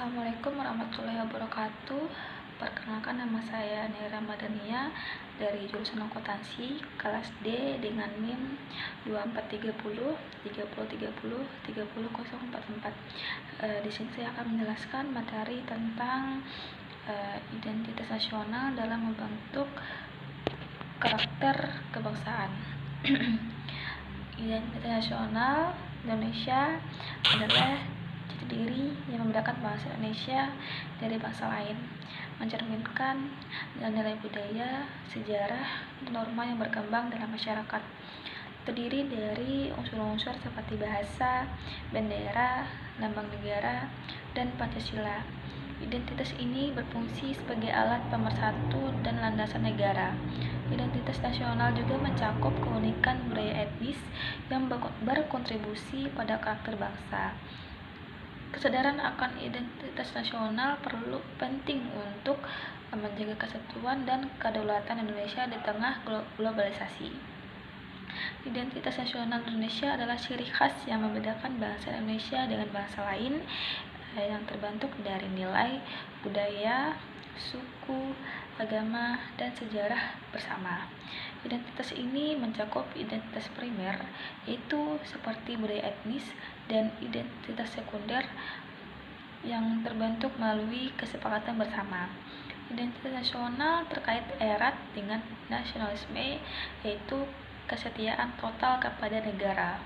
Assalamualaikum warahmatullahi wabarakatuh. Perkenalkan, nama saya Nera Madania dari jurusan akuntansi kelas D dengan NIM 2430 3030 30044. Di sini saya akan menjelaskan materi tentang identitas nasional dalam membentuk karakter kebangsaan. Identitas nasional Indonesia adalah jati diri yang membedakan bangsa Indonesia dari bangsa lain, mencerminkan nilai budaya, sejarah, dan norma yang berkembang dalam masyarakat. Terdiri dari unsur-unsur seperti bahasa, bendera, lambang negara, dan Pancasila. Identitas ini berfungsi sebagai alat pemersatu dan landasan negara. Identitas nasional juga mencakup keunikan budaya etnis yang berkontribusi pada karakter bangsa. Kesadaran akan identitas nasional penting untuk menjaga kesatuan dan kedaulatan Indonesia di tengah globalisasi. Identitas nasional Indonesia adalah ciri khas yang membedakan bangsa Indonesia dengan bangsa lain yang terbentuk dari nilai budaya, suku, agama, dan sejarah bersama. Identitas ini mencakup identitas primer, yaitu seperti budaya etnis, dan identitas sekunder yang terbentuk melalui kesepakatan bersama. Identitas nasional terkait erat dengan nasionalisme, yaitu kesetiaan total kepada negara.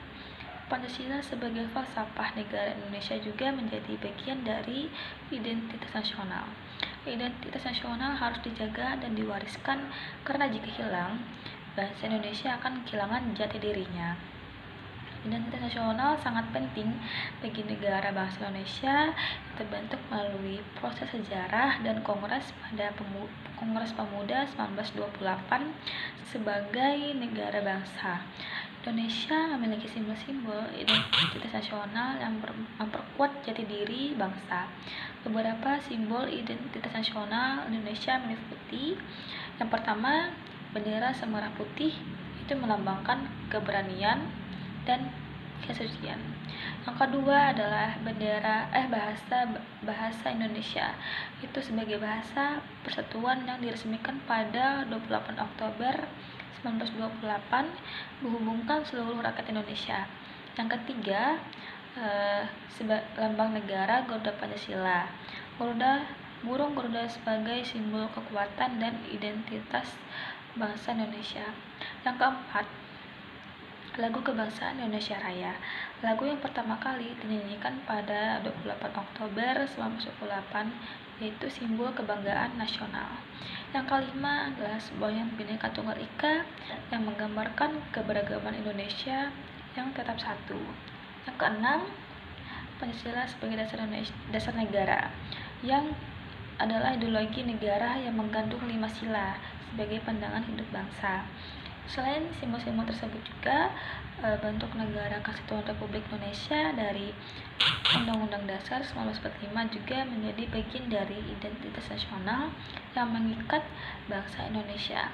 Pancasila sebagai falsafah negara Indonesia juga menjadi bagian dari identitas nasional. Identitas nasional harus dijaga dan diwariskan karena jika hilang, bangsa Indonesia akan kehilangan jati dirinya. Identitas nasional sangat penting bagi negara bangsa Indonesia yang terbentuk melalui proses sejarah dan Kongres pada Kongres Pemuda 1928 sebagai negara bangsa. Indonesia memiliki simbol-simbol identitas nasional yang memperkuat jati diri bangsa. Beberapa simbol identitas nasional Indonesia meliputi: yang pertama, bendera semerah putih, itu melambangkan keberanian dan kesucian. Yang kedua adalah bahasa Indonesia, itu sebagai bahasa persatuan yang diresmikan pada 28 Oktober 1928 menghubungkan seluruh rakyat Indonesia. Yang ketiga, lambang negara Garuda Pancasila. Burung Garuda sebagai simbol kekuatan dan identitas bangsa Indonesia. Yang keempat, lagu kebangsaan Indonesia Raya. Lagu yang pertama kali dinyanyikan pada 28 Oktober 1928, yaitu simbol kebanggaan nasional. Yang kelima adalah semboyan Bhinneka Tunggal Ika yang menggambarkan keberagaman Indonesia yang tetap satu. Yang keenam, Pancasila sebagai dasar negara, yang adalah ideologi negara yang mengandung 5 sila sebagai pandangan hidup bangsa. Selain simbol-simbol tersebut juga, bentuk negara Kesatuan Republik Indonesia dari Undang-Undang Dasar 1945 juga menjadi bagian dari identitas nasional yang mengikat bangsa Indonesia.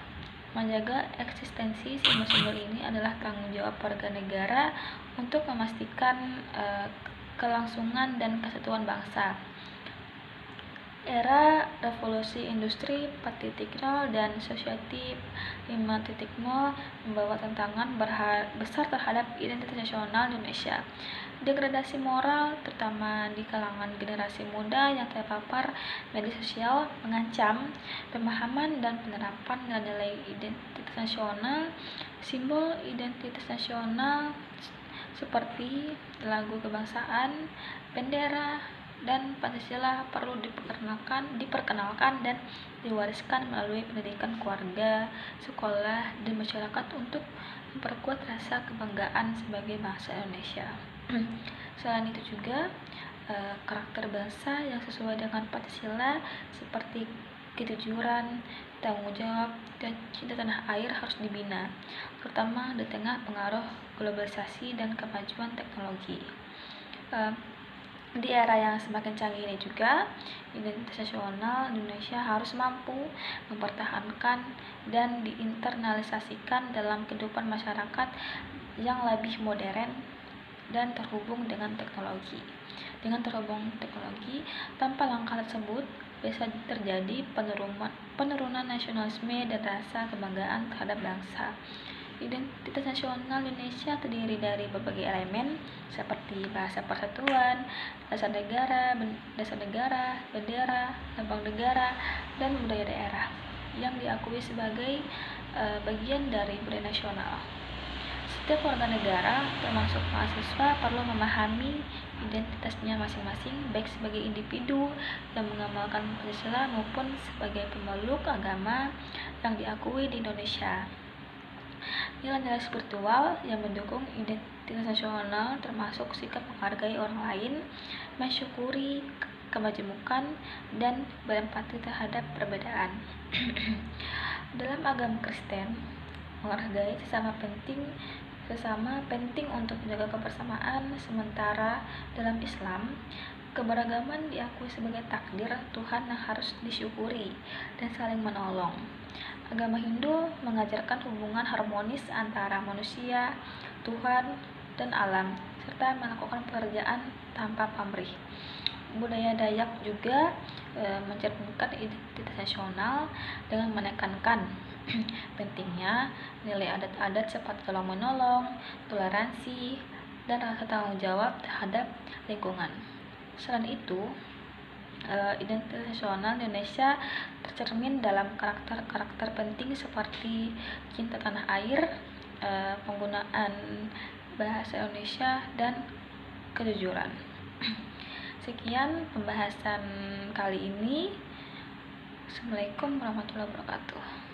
Menjaga eksistensi simbol-simbol ini adalah tanggung jawab warga negara untuk memastikan kelangsungan dan kesatuan bangsa. Era revolusi industri 4.0 dan society 5.0 membawa tantangan besar terhadap identitas nasional Indonesia. Degradasi moral, terutama di kalangan generasi muda yang terpapar media sosial, mengancam pemahaman dan penerapan nilai identitas nasional. Simbol identitas nasional seperti lagu kebangsaan, bendera, dan Pancasila perlu diperkenalkan dan diwariskan melalui pendidikan keluarga, sekolah, dan masyarakat untuk memperkuat rasa kebanggaan sebagai bangsa Indonesia. Selain itu juga, karakter bangsa yang sesuai dengan Pancasila seperti kejujuran, tanggung jawab, dan cinta tanah air harus dibina, terutama di tengah pengaruh globalisasi dan kemajuan teknologi. Di era yang semakin canggih ini juga, identitas nasional Indonesia harus mampu mempertahankan dan diinternalisasikan dalam kehidupan masyarakat yang lebih modern dan terhubung dengan teknologi. Dengan terhubung teknologi, Tanpa langkah tersebut, bisa terjadi penurunan nasionalisme dan rasa kebanggaan terhadap bangsa. Identitas nasional Indonesia terdiri dari berbagai elemen seperti bahasa persatuan, dasar negara, bendera, lambang negara, dan budaya daerah yang diakui sebagai bagian dari budaya nasional. Setiap warga negara, termasuk mahasiswa, perlu memahami identitasnya masing-masing, baik sebagai individu yang mengamalkan Pancasila maupun sebagai pemeluk agama yang diakui di Indonesia. Nilai-nilai spiritual yang mendukung identitas nasional termasuk sikap menghargai orang lain, mensyukuri kemajemukan, dan berempati terhadap perbedaan. Dalam agama Kristen, menghargai sesama penting untuk menjaga kebersamaan, sementara dalam Islam, keberagaman diakui sebagai takdir Tuhan yang harus disyukuri dan saling menolong. Agama Hindu mengajarkan hubungan harmonis antara manusia, Tuhan, dan alam, serta melakukan pekerjaan tanpa pamrih. Budaya Dayak juga mencerminkan identitas nasional dengan menekankan pentingnya nilai adat-adat seperti tolong-menolong, toleransi, dan rasa tanggung jawab terhadap lingkungan. Selain itu, identitas nasional Indonesia tercermin dalam karakter-karakter penting seperti cinta tanah air, penggunaan bahasa Indonesia, dan kejujuran. Sekian pembahasan kali ini. Assalamualaikum warahmatullahi wabarakatuh.